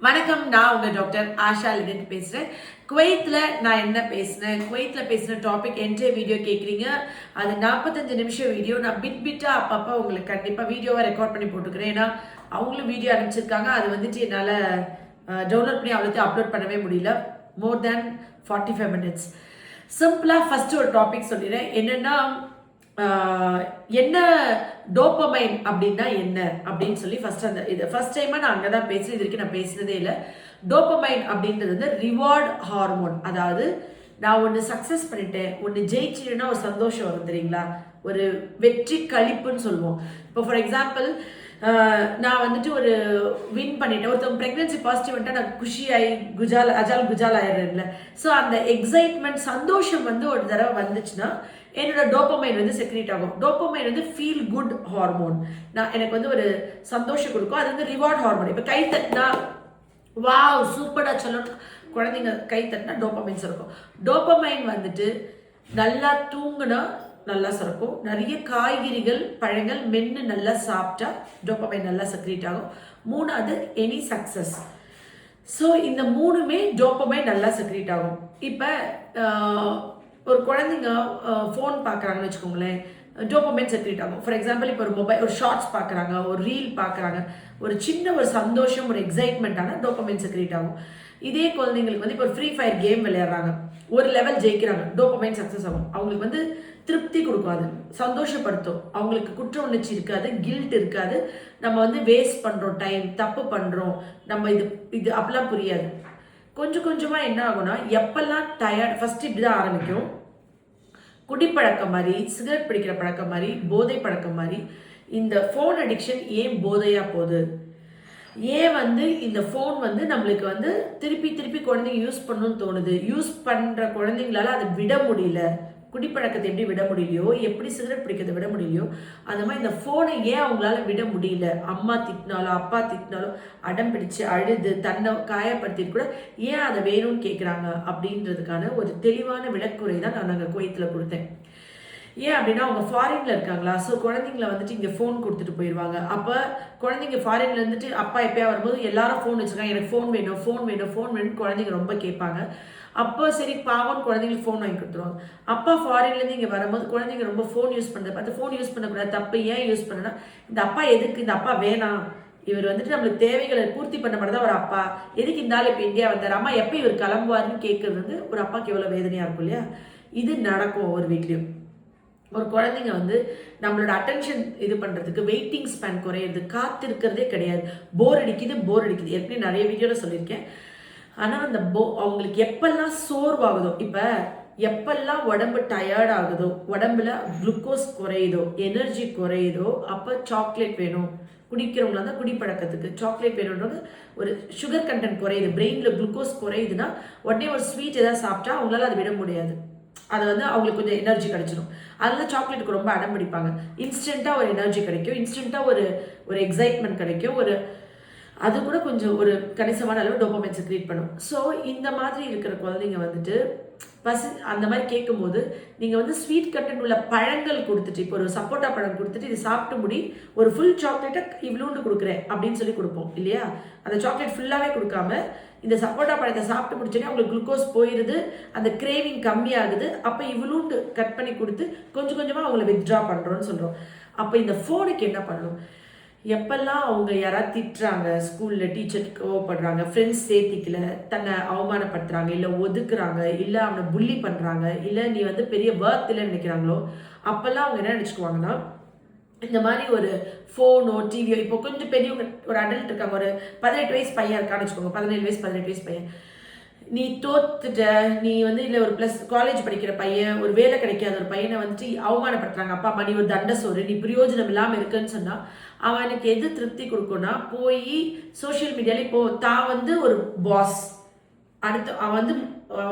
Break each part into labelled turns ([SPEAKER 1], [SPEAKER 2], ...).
[SPEAKER 1] வணக்கம். நான் உங்க டாக்டர் ஆஷா லிடன் பேசுறேன். குவைத்தில் நான் என்ன பேசினேன், குவைத்தில் பேசின டாபிக் என்ட்ரே வீடியோ கேட்குறீங்க. அது 45 நிமிஷம் வீடியோ. நான் பிட்டாக அப்பப்போ உங்களுக்கு கண்டிப்பாக வீடியோவை ரெக்கார்ட் பண்ணி போட்டுக்கிறேன். ஏன்னா அவங்களும் வீடியோ அனுப்பிச்சிருக்காங்க. அது வந்துட்டு என்னால் டவுன்லோட் பண்ணி அவ்வளோத்தையும் அப்லோட் பண்ணவே முடியல. மோர் தேன் 45 மினிட்ஸ். சிம்பிளாக ஃபஸ்ட்டு ஒரு டாபிக் சொல்லிடுறேன். என்னென்னா என்ன டோப்பமைன் அப்படின்னா என்ன அப்படின்னு சொல்லி ஃபர்ஸ்ட் டைமாக நான் அங்கே தான் பேசுகிறேன். இது வரைக்கும் நான் பேசினதே இல்லை. டோப்பமைன் அப்படின்றது வந்து ரிவார்ட் ஹார்மோன். அதாவது நான் ஒன்று சக்ஸஸ் பண்ணிட்டேன், ஒன்று ஜெயிச்சிட்டேன்னா ஒரு சந்தோஷம் வரும் தெரியுங்களா, ஒரு வெற்றி கழிப்புன்னு சொல்லுவோம். இப்போ ஃபார் எக்ஸாம்பிள் நான் வந்துட்டு ஒரு வின் பண்ணிட்டேன், ஒருத்தவங்க ப்ரெக்னென்சி பாசிட்டிவ் வந்துட்டா நான் குஷியாகி குஜால் ஆயிடுறேன்ல. ஸோ அந்த எக்ஸைட்மெண்ட் சந்தோஷம் வந்து ஒரு தடவை வந்துச்சுன்னா என்னோட டோப்பமைன் வந்து செக்ரேட் ஆகும். டோப்பமைன் வந்து ஃபீல் குட் ஹார்மோன். எனக்கு வந்து ஒரு சந்தோஷம் கொடுக்கும். அது வந்து ரிவார்ட் ஹார்மோன். இப்போ கை தட்டினா வாவ் சூப்பராக சொல்லணும், குழந்தைங்க கை தட்டினா டோப்பமைன் சுரக்கும். டோப்பமைன் வந்துட்டு நல்லா தூங்குனா நல்லா சுரக்கும். நிறைய காய்கறிகள் பழங்கள் மென்று நல்லா சாப்பிட்டா டோப்பமைன் நல்லா செக்ரேட் ஆகும். மூணாவது எனி சக்ஸஸ். ஸோ இந்த மூணுமே டோப்பமைன் நல்லா செக்ரேட் ஆகும். இப்போ ஒரு குழந்தைங்க ஃபோன் பார்க்குறாங்கன்னு வச்சுக்கோங்களேன், டோப்பமைன் செக்ரேட் ஆகும். ஃபார் எக்ஸாம்பிள் இப்போ ஒரு ஷார்ட்ஸ் பார்க்குறாங்க, ஒரு ரீல் பார்க்குறாங்க, ஒரு சின்ன ஒரு சந்தோஷம், ஒரு எக்ஸைட்மெண்ட்டான டோப்பமைன் செக்ரேட் ஆகும். இதே குழந்தைங்களுக்கு வந்து இப்போ ஒரு ஃப்ரீ ஃபயர் கேம் விளையாடுறாங்க, ஒரு லெவல் ஜெயிக்கிறாங்க, டோப்பமைன் சக்ஸஸ் ஆகும். அவங்களுக்கு வந்து திருப்தி கொடுக்காது, சந்தோஷப்படுத்தும். அவங்களுக்கு குற்ற உணர்ச்சி இருக்காது, கில்ட் இருக்காது. நம்ம வந்து வேஸ்ட் பண்ணுறோம் டைம், தப்பு பண்ணுறோம், நம்ம இது அப்படிலாம் புரியாது. கொஞ்சம் கொஞ்சமாக என்ன ஆகும்னா, எப்பெல்லாம் டயர்ட் ஃபஸ்ட்டு இப்படி தான் ஆரம்பிக்கும். குடிப்பழக்கம் மாதிரி, சிகரெட் பிடிக்கிற பழக்கம் மாதிரி, போதை பழக்கம் மாதிரி. இந்த ஃபோன் அடிக்ஷன் ஏன் போதையாக போகுது, ஏன் வந்து இந்த ஃபோன் வந்து நம்மளுக்கு வந்து திருப்பி திருப்பி குழந்தைங்க யூஸ் பண்ணணும்னு தோணுது. யூஸ் பண்ணுற குழந்தைங்களால அதை விட முடியல. குடிப்பழக்கத்தை எப்படி விட முடியலையோ, எப்படி சிகரெட் பிடிக்கிறத விட முடியலையோ, அந்த மாதிரி இந்த ஃபோனை ஏன் அவங்களால விட முடியல. அம்மா திட்டினாலும் அப்பா திட்டினாலும் அடம் பிடிச்சு அழுது தன்னை காயப்படுத்திட்டு கூட ஏன் அதை வேணும்னு கேட்குறாங்க அப்படின்றதுக்கான ஒரு தெளிவான விளக்குறை தான் நான் அங்கே குவைத்தில் கொடுத்தேன். ஏன் அப்படின்னா அவங்க ஃபாரின்ல இருக்காங்களா, ஸோ குழந்தைங்கள வந்துட்டு இங்கே ஃபோன் கொடுத்துட்டு போயிடுவாங்க. அப்போ குழந்தைங்க ஃபாரின்ல இருந்துட்டு அப்பா எப்பயா வரும்போது எல்லாரும் ஃபோன் வச்சுருக்காங்க, எனக்கு ஃபோன் வேணும் ஃபோன் வேணும் ஃபோன் வேணும்னு குழந்தைங்க ரொம்ப கேட்பாங்க. அப்போ சரி பாவம் குழந்தைங்களுக்கு ஃபோன் வாங்கி கொடுத்துருவாங்க. அப்பா ஃபாரின்லேருந்து இங்கே வரும்போது குழந்தைங்க ரொம்ப ஃபோன் யூஸ் பண்ணுறது பார்த்து ஃபோன் யூஸ் பண்ணக்கூடாது, தப்பு. ஏன் யூஸ் பண்ணனா, இந்த அப்பா எதுக்கு, இந்த அப்பா வேணாம், இவர் வந்துட்டு நம்மளுக்கு தேவைகளை பூர்த்தி பண்ண மட்டும் தான் ஒரு அப்பா, எதுக்கு இந்த ஆள் இப்போ இந்தியா வந்தார், அம்மா எப்போ இவர் கிளம்புவார்னு கேட்கறது வந்து ஒரு அப்பாவுக்கு எவ்வளோ வேதனையாக இருக்கும் இல்லையா. இது நடக்கும் ஒவ்வொரு வீட்லேயும். ஒரு குழந்தைங்க வந்து நம்மளோட அட்டென்ஷன் இது பண்ணுறதுக்கு வெயிட்டிங் ஸ்பேன் குறையிறது, காத்திருக்கிறதே கிடையாது. போர் அடிக்குது. ஏற்கனவே நிறைய வீடியோவில் சொல்லியிருக்கேன். ஆனால் அந்த அவங்களுக்கு எப்பெல்லாம் சோர்வாகுதோ, இப்போ எப்பெல்லாம் உடம்பு டயர்ட் ஆகுதோ, உடம்புல குளுக்கோஸ் குறையுதோ, எனர்ஜி குறையுதோ, அப்போ சாக்லேட் வேணும். குடிக்கிறவங்களா தான் குடிப்பழக்கத்துக்கு சாக்லேட் வேணுன்றது, ஒரு சுகர் கண்டென்ட் குறையுது, பிரெயினில் குளுக்கோஸ் குறையுதுன்னா உடனே ஒரு ஸ்வீட் எதாவது சாப்பிட்டா அவங்களால அதை விட முடியாது. அது வந்து அவங்களுக்கு கொஞ்சம் எனர்ஜி கிடைச்சிடும். அதில் சாக்லேட்டுக்கு ரொம்ப அடம் பிடிப்பாங்க. இன்ஸ்டண்ட்டாக ஒரு எனர்ஜி கிடைக்கும், இன்ஸ்டண்ட்டாக ஒரு எக்ஸைட்மெண்ட் கிடைக்கும், அது கூட கொஞ்சம் ஒரு கணிசமான அளவு டோபமைன் செக்ரேட் பண்ணும். ஸோ இந்த மாதிரி இருக்கிற குழந்தைங்க வந்துட்டு அந்த மாதிரி கேட்கும்போது நீங்கள் வந்து ஸ்வீட் கண்டென்ட் உள்ள பழங்கள் கொடுத்துட்டு, இப்போ ஒரு சப்போட்டா பழம் கொடுத்துட்டு இது சாப்பிட்டு முடி, ஒரு ஃபுல் சாக்லேட்டை இவ்வளோண்டு கொடுக்குறேன் அப்படின்னு சொல்லி கொடுப்போம் இல்லையா. அந்த சாக்லேட் ஃபுல்லாகவே கொடுக்காம இந்த சப்போட்டா பழத்தை சாப்பிட்டு முடிச்சோன்னே அவங்களுக்கு குளுக்கோஸ் போயிடுது, அந்த கிரேவிங் கம்மியாகுது. அப்போ இவ்வளோண்டு கட் பண்ணி கொடுத்து கொஞ்சம் கொஞ்சமாக அவங்கள வித்ட்ரா பண்ணுறோன்னு சொல்கிறோம். அப்போ இந்த ஃபோனுக்கு என்ன பண்ணணும், எப்பெல்லாம் அவங்க யாராவது திட்டுறாங்க, ஸ்கூலில் டீச்சருக்கு கோவப்படுறாங்க, ஃப்ரெண்ட்ஸ் சேர்த்திக்கல, தன்னை அவமானப்படுத்துகிறாங்க, இல்லை ஒதுக்குறாங்க, இல்லை அவனை புள்ளி பண்ணுறாங்க, இல்லை நீ வந்து பெரிய ஒர்த் இல்லைன்னு நினைக்கிறாங்களோ, அப்போல்லாம் அவங்க என்ன நினச்சிக்குவாங்கன்னா, இந்த மாதிரி ஒரு ஃபோனோ டிவியோ, இப்போ கொஞ்சம் பெரியவங்க ஒரு அடல்ட் இருக்காங்க, ஒரு 18 வயசு பையன் இருக்கான்னு வச்சுக்கோங்க, 17 வயசு 18 வயசு பையன், நீ தோத்துட்ட, நீ வந்து இல்லை ஒரு ப்ளஸ் காலேஜ் படிக்கிற பையன், ஒரு வேலை கிடைக்காத ஒரு பையனை வந்துட்டு அவமானப்படுத்துறாங்க அப்பா அம்மா, நீ ஒரு தண்ட சோறு, நீ பிரயோஜனம் இல்லாமல் இருக்குன்னு சொன்னால் அவனுக்கு எது திருப்தி கொடுக்கும்னா, போய் சோஷியல் மீடியாலே இப்போ தான் வந்து ஒரு பாஸ், அடுத்து அவன்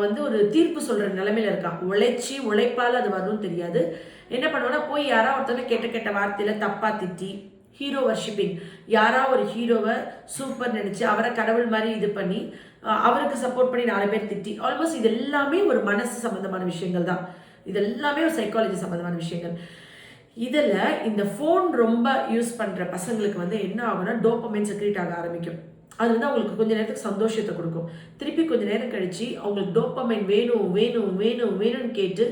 [SPEAKER 1] வந்து ஒரு தீர்ப்பு சொல்கிற நிலைமையில இருக்கான். உழைப்பால் அது வரும்னு தெரியாது. என்ன பண்ணுவான்னா, போய் யாராவது ஒருத்தவங்க கெட்ட வார்த்தையில் தப்பாக திட்டி, ஹீரோ வர்ஷிப்பிங், யாராவது ஒரு ஹீரோவை சூப்பர் நினச்சி அவரை கடவுள் மாதிரி இது பண்ணி அவருக்கு சப்போர்ட் பண்ணி 4 பேர் திட்டி, ஆல்மோஸ்ட் இது எல்லாமே ஒரு மனசு சம்மந்தமான விஷயங்கள் தான். இது எல்லாமே ஒரு சைக்காலஜி சம்மந்தமான விஷயங்கள். இதில் இந்த ஃபோன் ரொம்ப யூஸ் பண்ணுற பசங்களுக்கு வந்து என்ன ஆகும்னா, டோப்பமைன் செக்ரேட் ஆக ஆரம்பிக்கும். அது வந்து அவங்களுக்கு கொஞ்சம் நேரத்துக்கு சந்தோஷத்தை கொடுக்கும். திருப்பி கொஞ்சம் நேரம் கழித்து அவங்களுக்கு டோப்பமைன் வேணும் வேணும் வேணும் வேணும்னு கேட்டு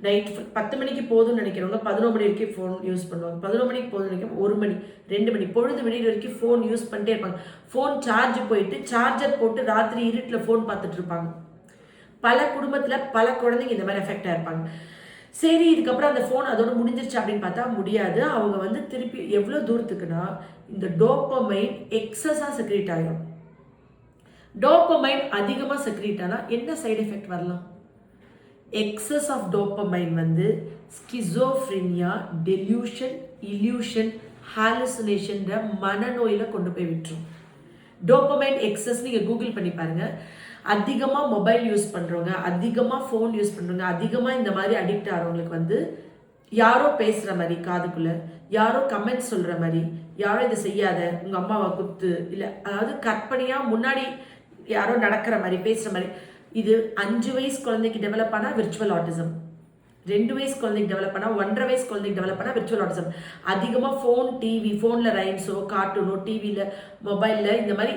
[SPEAKER 1] நைட் 10 மணிக்கு போதும்னு நினைக்கிறவங்க 11 மணி வரைக்கும் ஃபோன் யூஸ் பண்ணுவாங்க. 11 மணிக்கு போதும்னு நினைக்கிறவங்க 1 மணி 2 மணி பொழுது விடிய வரைக்கும் ஃபோன் யூஸ் பண்ணிட்டே இருப்பாங்க. ஃபோன் சார்ஜ் போயிட்டு சார்ஜர் போட்டு ராத்திரி இருட்டில் ஃபோன் பார்த்துட்டு இருப்பாங்க. பல குடும்பத்தில் பல குழந்தைங்க இந்த மாதிரி எஃபெக்டாக இருப்பாங்க. சரி, இதுக்கப்புறம் அந்த ஃபோன் அதோட முடிஞ்சிருச்சு அப்படின்னு பார்த்தா முடியாது. அவங்க வந்து திருப்பி எவ்வளோ தூரத்துக்குன்னா இந்த டோப்பமைன் எக்ஸஸாக செக்ரேட் ஆகிடும். டோப்பமைன் அதிகமாக செக்ரேட் ஆனால் என்ன சைடு எஃபெக்ட் வரலாம்? எக்ஸஸ் ஆஃப் டோப்பமைன் வந்து ஸ்கிசோஃப்ரினியா, டெல்யூஷன், இல்யூஷன், ஹாலுசினேஷன்ற மனநோயில் கொண்டு போய் விட்டுரும். டோப்பமைன் எக்ஸஸ் நீங்கள் கூகுள் பண்ணி பாருங்கள். அதிகமாக மொபைல் யூஸ் பண்ணுறவங்க, அதிகமாக ஃபோன் யூஸ் பண்ணுறவங்க, அதிகமாக இந்த மாதிரி அடிக்ட் ஆகிறவங்களுக்கு வந்து யாரோ பேசுகிற மாதிரி காதுக்குள்ளே, யாரோ கமெண்ட் சொல்கிற மாதிரி, யாரோ இதை செய்யாத, உங்கள் அம்மாவை குத்து, இல்லை அதாவது கற்பனையாக முன்னாடி யாரோ நடக்கிற மாதிரி பேசுகிற மாதிரி. இது 5 வயசு குழந்தைக்கு டெவலப் ஆனால் விர்ச்சுவல் ஆட்டிசம், 2 வயசு குழந்தைக்கு டெவலப் ஆனால், 1.5 வயசு குழந்தைக்கு டெவலப் ஆனால் விர்ச்சுவல் ஆட்டிசம். அதிகமாக ஃபோன், டிவி, ஃபோனில் ரைம்ஸோ கார்ட்டூனோ டிவியில் மொபைலில் இந்த மாதிரி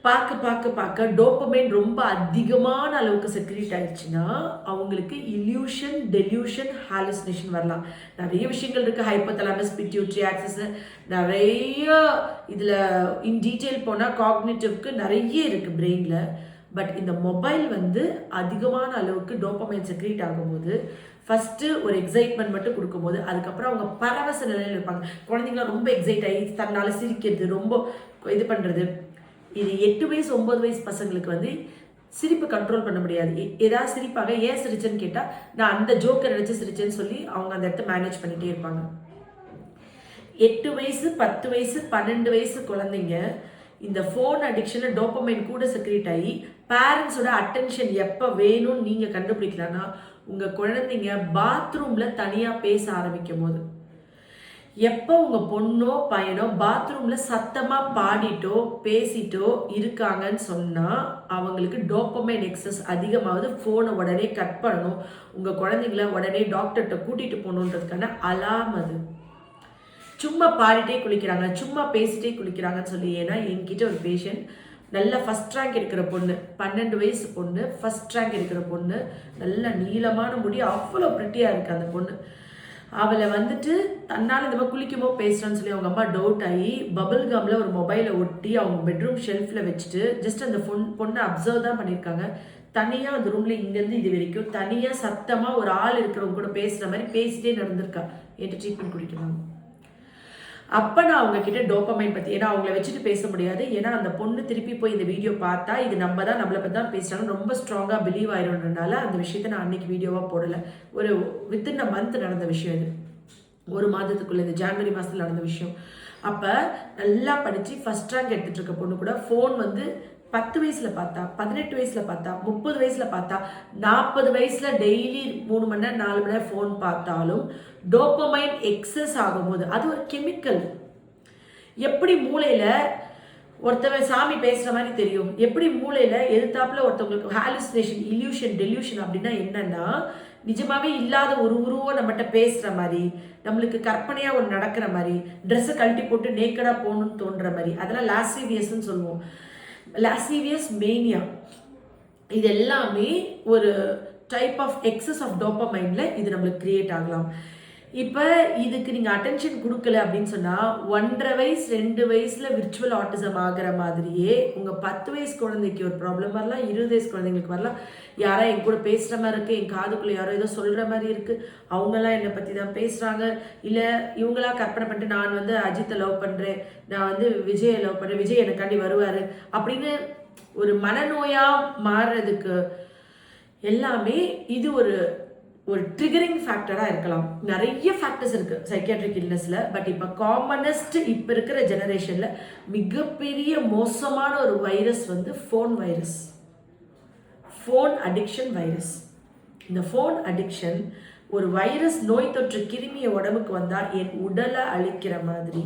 [SPEAKER 1] பார்க்க டோப்பமைன் ரொம்ப அதிகமான அளவுக்கு செக்ரேட் ஆயிடுச்சுன்னா அவங்களுக்கு இல்யூஷன், டெல்யூஷன், ஹாலுசினேஷன் வரலாம். நிறைய விஷயங்கள் இருக்குது. ஹைப்போதலாமஸ், பிட்யூட்டரி ஆக்சிஸ், நிறைய இதில் இன் டீட்டெயில் போனால் காக்னிட்டிவ்க்கு நிறைய இருக்குது பிரெயினில். பட் இந்த மொபைல் வந்து அதிகமான அளவுக்கு டோப்பமைன் செக்ரேட் ஆகும்போது ஃபஸ்ட்டு ஒரு எக்ஸைட்மெண்ட் மட்டும் கொடுக்கும்போது அதுக்கப்புறம் அவங்க பரவச நிலையில் இருப்பாங்க. குழந்தைங்களாம் ரொம்ப எக்ஸைட் ஆகி தன்னால் சிரிக்கிறது, ரொம்ப இது பண்ணுறது. இது 8 வயசு 9 வயசு பசங்களுக்கு வந்து சிரிப்பு கண்ட்ரோல் பண்ண முடியாது. ஏதாவது சிரிப்பாக ஏன் சிரிச்சேன்னு கேட்டால் நான் அந்த ஜோக்கை நினச்சி சிரிச்சேன்னு சொல்லி அவங்க அந்த இடத்த மேனேஜ் பண்ணிகிட்டே இருப்பாங்க. 8 வயசு 10 வயசு 12 வயசு குழந்தைங்க இந்த ஃபோன் அடிக்ஷனில் டோப்பமைன் கூட செக்ரேட் ஆகி பேரண்ட்ஸோட அட்டென்ஷன் எப்போ வேணும்னு நீங்கள் கண்டுபிடிக்கலான்னா உங்கள் குழந்தைங்க பாத்ரூமில் தனியாக பேச ஆரம்பிக்கும் போது. எப்போ உங்கள் பொண்ணோ பையனோ பாத்ரூமில் சத்தமாக பாடிட்டோ பேசிட்டோ இருக்காங்கன்னு சொன்னால் அவங்களுக்கு டோப்பமைன் எக்ஸஸ் அதிகமாகுது. ஃபோனை உடனே கட் பண்ணணும், உங்கள் குழந்தைங்கள உடனே டாக்டர்கிட்ட கூட்டிகிட்டு போகணுன்றதுக்கான அலாம் அது. சும்மா பாடிட்டே குளிக்கிறாங்க, சும்மா பேசிட்டே குளிக்கிறாங்கன்னு சொல்லி. ஏன்னா என்கிட்ட ஒரு பேஷண்ட் நல்ல ஃபஸ்ட் ரேங்க் எடுக்கிற பொண்ணு, 12 வயசு பொண்ணு, ஃபஸ்ட் ரேங்க் எடுக்கிற பொண்ணு, நல்ல நீளமான முடி, அவ்வளோ ப்ரிட்டியாக இருக்குது அந்த பொண்ணு. அவளை வந்துட்டு தன்னால் இந்த மாதிரி குளிக்கும்போது பேசுகிறான்னு சொல்லி அவங்க அம்மா டவுட் ஆகி பபிள் கம்மில் ஒரு மொபைலை ஒட்டி அவங்க பெட்ரூம் ஷெல்ஃபில் வச்சுட்டு ஜஸ்ட் அந்த பொண்ணை அப்சர்வ் தான் பண்ணியிருக்காங்க. தனியாக அந்த ரூமில் இங்கேருந்து இது வரைக்கும் தனியாக சத்தமாக ஒரு ஆள் இருக்கிறவங்க கூட பேசுகிற மாதிரி பேசிட்டே நடந்திருக்கா. என்கிட்ட ட்ரீட்மெண்ட் குடிக்கிறாங்க. அப்போ நான் அவங்க கிட்ட டோப்பமைன் பற்றி, ஏன்னா அவங்கள வச்சுட்டு பேச முடியாது, ஏன்னா அந்த பொண்ணு திருப்பி போய் இந்த வீடியோ பார்த்தா இது நம்ம தான் நம்மளை பற்றி தான் பேசுகிறாங்க ரொம்ப ஸ்ட்ராங்காக பிலீவ் ஆயிடும்ன்றனால அந்த விஷயத்த நான் அன்றைக்கி வீடியோவாக போடலை. ஒரு வித்தின் அ மந்த் நடந்த விஷயம் இது, ஒரு மாதத்துக்குள்ளே, இந்த ஜான்வரி மாதத்தில் நடந்த விஷயம். அப்போ நல்லா படித்து ஃபஸ்ட் ரேங்க் எடுத்துகிட்டு இருக்க பொண்ணு கூட ஃபோன் வந்து 10 வயசில் பார்த்தா, 18 வயசில் பார்த்தா, 30 வயசில் பார்த்தா, 40 வயசில் டெய்லி 3 மணி நேரம் 4 மணி நேரம் ஃபோன் பார்த்தாலும் டோப்பமைன் எக்ஸஸ் ஆகும்போது அது ஒரு கெமிக்கல். எப்படி மூளையில் ஒருத்தவன் சாமி பேசுகிற மாதிரி தெரியும், எப்படி மூளையில் எதிர்த்தாப்புல ஒருத்தவங்களுக்கு ஹாலுசினேஷன், இல்யூஷன், டெல்யூஷன் அப்படின்னா என்னன்னா நிஜமாவே இல்லாத ஒரு உருவம் நம்மகிட்ட பேசுகிற மாதிரி, நம்மளுக்கு கற்பனையாக ஒன்று நடக்கிற மாதிரி, ட்ரெஸ்ஸை கழட்டி போட்டு நேக்கடாக போகணுன்னு தோன்ற மாதிரி, அதெல்லாம் லாசிவியஸ்ன்னு சொல்லுவோம். லாசிவியஸ் மேனியா, இது எல்லாமே ஒரு டைப் ஆஃப் எக்ஸஸ் ஆஃப் டோப்பமைனில் இது நம்மளுக்கு கிரியேட் ஆகலாம். இப்போ இதுக்கு நீங்கள் அட்டென்ஷன் கொடுக்கல அப்படின்னு சொன்னால் 1.5 வயசு 2 வயசில் விர்ச்சுவல் ஆட்டிசம் ஆகிற மாதிரியே உங்கள் 10 வயசு குழந்தைக்கு ஒரு ப்ராப்ளம் வரலாம், 20 வயசு குழந்தைங்களுக்கு வரலாம். யாரா என் கூட பேசுகிற மாதிரி இருக்குது, என் காதுக்குள்ளே யாரோ ஏதோ சொல்கிற மாதிரி இருக்குது, அவங்களாம் என்னை பற்றி தான் பேசுகிறாங்க, இல்லை இவங்களா கற்பனை பண்ணிட்டு நான் வந்து அஜித்தை லவ் பண்ணுறேன், நான் வந்து விஜயை லவ் பண்ணுறேன், விஜய் எனக்காண்டி வருவார் அப்படின்னு ஒரு மனநோயாக மாறுறதுக்கு எல்லாமே இது ஒரு ட்ரிகரிங் ஃபேக்டராக இருக்கலாம். நிறைய ஃபேக்டர்ஸ் இருக்குது சைக்கியாட்ரிக் இல்னஸில். பட் இப்போ காமனஸ்ட் இப்போ இருக்கிற ஜெனரேஷனில் மிகப்பெரிய மோசமான ஒரு வைரஸ் வந்து phone virus, phone addiction virus. இந்த ஃபோன் அடிக்ஷன் ஒரு வைரஸ் நோய் தொற்று கிருமிய உடம்புக்கு வந்தால் என் உடலை அழிக்கிற மாதிரி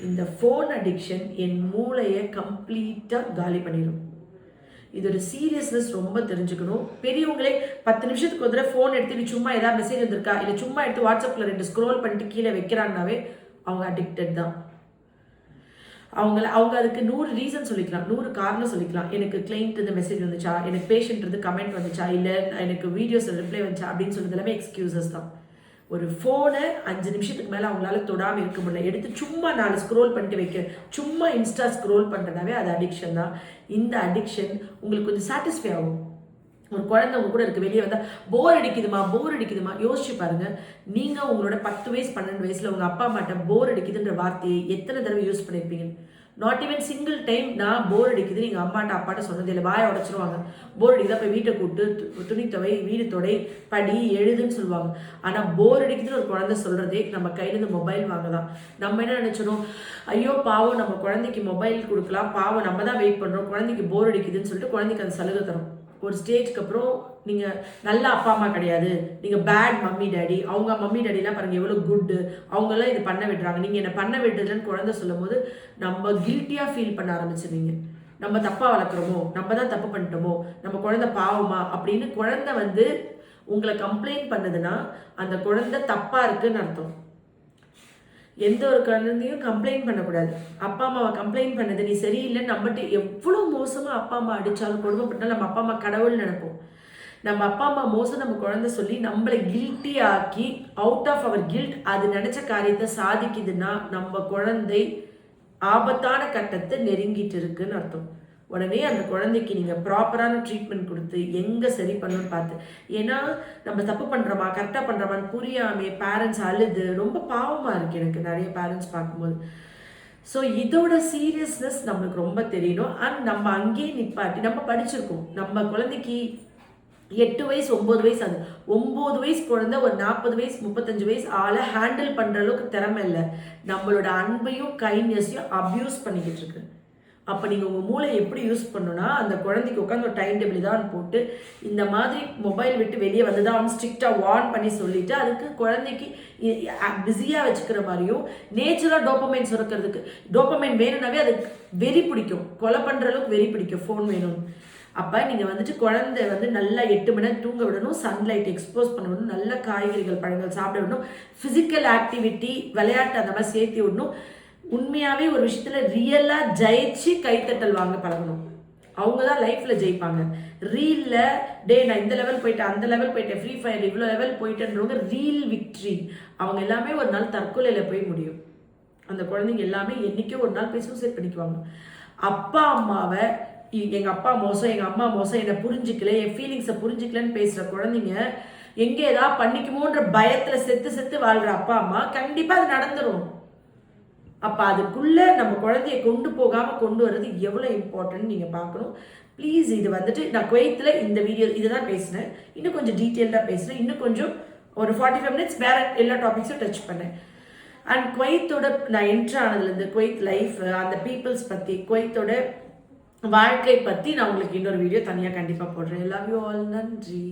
[SPEAKER 1] இந்த ஃபோன் அடிக்ஷன் என் மூளையை கம்ப்ளீட்டாக காலி பண்ணிடும். இதோட சீரியஸ்னஸ் ரொம்ப தெரிஞ்சுக்கணும். பெரியவங்களே 10 நிமிஷத்துக்கு ஒரு தடவை ஃபோன் எடுத்து சும்மா ஏதாவது மெசேஜ் வந்திருக்கா, இல்லை சும்மா எடுத்து வாட்ஸ்அப்பில் 2 ஸ்க்ரோல் பண்ணிட்டு கீழே வைக்கிறாங்கனாவே அவங்க அடிக்டட் தான். அவங்க அதுக்கு 100 ரீசன் சொல்லிக்கலாம், 100 காரணம் சொல்லிக்கலாம். எனக்கு கிளைண்ட் இந்த மெசேஜ் வந்துச்சா, எனக்கு பேஷண்ட் இருந்து கமெண்ட் வந்துச்சா, இல்லை எனக்கு வீடியோஸ் ரிப்ளை வந்துச்சா அப்படின்னு சொல்றது எல்லாமே எக்ஸ்கியூசஸ் தான். ஒரு ஃபோனை 5 நிமிஷத்துக்கு மேலே அவங்களால தொடாமல் இருக்க முடியல, எடுத்து சும்மா 4 ஸ்க்ரோல் பண்ணிட்டு வைக்க, சும்மா இன்ஸ்டா ஸ்க்ரோல் பண்ணுறதாவே அது அடிக்ஷன் தான். இந்த அடிக்ஷன் உங்களுக்கு கொஞ்சம் சாட்டிஸ்ஃபை ஆகும். ஒரு குழந்தை உங்க கூட இருக்கு, வெளியே வந்தால் போர் அடிக்குதுமா யோசிச்சு பாருங்க. நீங்கள் உங்களோட 10 வயசு 12 வயசுல உங்கள் அப்பா அம்மாட்ட போர் அடிக்குதுன்ற வார்த்தையை எத்தனை தடவை யூஸ் பண்ணியிருப்பீங்க? நாட் ஈவன் சிங்கிள் டைம் நான் போர் அடிக்குது நீங்கள் அம்மாட்ட அப்பாட்ட சொன்னது இல்லை. வாயை உடச்சிருவாங்க. போர் அடிக்குதா போய் வீட்டை கூப்பிட்டு துணி துவை, வீடு தொடை, படி, எழுதுன்னு சொல்லுவாங்க. ஆனால் போர் அடிக்குதுன்னு ஒரு குழந்தை சொல்கிறதே நம்ம கையிலேருந்து மொபைல் வாங்க தான். நம்ம என்ன நினச்சிடும், ஐயோ பாவம் நம்ம குழந்தைக்கு மொபைல் கொடுக்கலாம், பாவம் நம்ம தான் வெயிட் பண்ணுறோம், குழந்தைக்கு போர் அடிக்குதுன்னு சொல்லிட்டு குழந்தைக்கு அந்த சலுகை தரும். ஒரு ஸ்டேஜ்க்கு அப்புறம் நீங்கள் நல்ல அப்பா அம்மா கிடையாது, நீங்கள் பேட் மம்மி டேடி. அவங்க மம்மி டேடிலாம் பாருங்கள் எவ்வளோ குட்டு, அவங்களாம் இது பண்ண விடுறாங்க, நீங்கள் என்ன பண்ண விடுறதுன்னு குழந்தை சொல்லும் போது நம்ம கில்ட்டியாக ஃபீல் பண்ண ஆரம்பிச்சிருவீங்க. நம்ம தப்பாக வளர்க்குறோமோ, நம்ம தான் தப்பு பண்ணிட்டோமோ, நம்ம குழந்தை பாவமா அப்படின்னு குழந்தை உங்களை கம்ப்ளைண்ட் பண்ணுதுன்னா அந்த குழந்தை தப்பாக இருக்குன்னு அர்த்தம். எந்த ஒரு குழந்தையும் கம்ப்ளைண்ட் பண்ணக்கூடாது. அப்பா அம்மாவை கம்ப்ளைண்ட் பண்ணது நீ சரியில்லை, நம்மகிட்ட எவ்வளோ மோசமாக அப்பா அம்மா அடித்தாலும் கொடுமைப்பட்டாலும் நம்ம அப்பா அம்மா கடவுள் நினைப்போம். நம்ம அப்பா அம்மா மோசம் நம்ம குழந்தை சொல்லி நம்மளை கில்ட்டி ஆக்கி அவுட் ஆஃப் அவர் கில்ட் அது நினைச்ச காரியத்தை சாதிக்குதுன்னா நம்ம குழந்தை ஆபத்தான கட்டத்தை நெருங்கிட்டு இருக்குன்னு அர்த்தம். உடனே அந்த குழந்தைக்கு நீங்கள் ப்ராப்பரான ட்ரீட்மெண்ட் கொடுத்து எங்கே சரி பண்ணணும்னு பார்த்து, ஏன்னா நம்ம தப்பு பண்ணுறோமா கரெக்டாக பண்ணுறோமான்னு புரியாமே பேரண்ட்ஸ் அழுது ரொம்ப பாவமாக இருக்குது எனக்கு நிறைய பேரண்ட்ஸ் பார்க்கும்போது. ஸோ இதோட சீரியஸ்னஸ் நம்மளுக்கு ரொம்ப தெரியணும். அண்ட் நம்ம அங்கேயே நிப்பாட்டி நம்ம படிச்சிருக்கோம், நம்ம குழந்தைக்கு 8 வயசு 9 வயசு ஆகுது, 9 வயசு குழந்தை ஒரு 40 வயசு 35 வயசு ஆளை ஹேண்டில் பண்ணுற அளவுக்கு திறமை இல்லை. நம்மளோட அன்பையும் கைண்ட்னஸையும் அப்யூஸ் பண்ணிக்கிட்டு இருக்கு. அப்போ நீங்கள் உங்கள் மூளை எப்படி யூஸ் பண்ணணும்னா, அந்த குழந்தைக்கு உட்காந்து ஒரு டைம் டேபிள் தான் போட்டு இந்த மாதிரி மொபைல் விட்டு வெளியே வந்து தான் அவன் ஸ்ட்ரிக்டாக வார்ன் பண்ணி சொல்லிவிட்டு அதுக்கு குழந்தைக்கு பிஸியாக வச்சுக்கிற மாதிரியும் நேச்சுரலாக டோப்பமைன் சுரக்கிறதுக்கு டோப்பமைன் வேணும்னாவே அதுக்கு வெறி பிடிக்கும், கொலை பண்ணுற அளவுக்கு வெறி பிடிக்கும் ஃபோன் வேணும். அப்போ நீங்கள் குழந்தை நல்லா 8 மணி நேரம் தூங்க விடணும், சன்லைட் எக்ஸ்போஸ் பண்ண விடணும், நல்ல காய்கறிகள் பழங்கள் சாப்பிட விடணும், ஃபிசிக்கல் ஆக்டிவிட்டி விளையாட்டு அந்த மாதிரி சேர்த்து விடணும். உண்மையாகவே ஒரு விஷயத்தில் ரியலாக ஜெயிச்சு கைத்தட்டல் வாங்க பழகணும். அவங்க தான் லைஃப்பில் ஜெயிப்பாங்க. ரீலில் நான் இந்த லெவல் போயிட்டேன், அந்த லெவல் போயிட்டேன், ஃப்ரீ ஃபயர் இவ்வளோ லெவல் போயிட்டேன்றவங்க ரீல் விக்ட்ரி. அவங்க எல்லாமே ஒரு நாள் தற்கொலையில் போய் முடியும். அந்த குழந்தைங்க எல்லாமே என்றைக்கோ ஒரு நாள் போய் சூசைட் பண்ணிக்குவாங்க. அப்பா அம்மாவை எங்கள் அப்பா மோசம், எங்கள் அம்மா மோசம், என்னை புரிஞ்சிக்கல, என் ஃபீலிங்ஸை புரிஞ்சிக்கலன்னு பேசுகிற குழந்தைங்க எங்கே ஏதாவது பண்ணிக்குமோன்ற பயத்தில் செத்து வாழ்கிற அப்பா அம்மா கண்டிப்பாக அது நடந்துடும். அப்போ அதுக்குள்ளே நம்ம குழந்தைய கொண்டு போகாமல் கொண்டு வர்றது எவ்வளோ இம்பார்ட்டன்ட் நீங்கள் பார்க்கணும். ப்ளீஸ் இது நான் குவைத்தில் இந்த வீடியோ இதை தான் பேசினேன், இன்னும் கொஞ்சம் டீட்டெயில்டாக பேசினேன், இன்னும் கொஞ்சம் ஒரு 45 மினிட்ஸ் வேறு எல்லா டாபிக்ஸும் டச் பண்ணேன். அண்ட் குவைத்தோட நான் என்ட்ரு ஆனதுலேருந்து குவைத் லைஃப், அந்த பீப்புள்ஸ் பற்றி, குவைத்தோட வாழ்க்கை பற்றி நான் உங்களுக்கு இன்னொரு வீடியோ தனியாக கண்டிப்பாக போடுறேன். Love you all. நன்றி.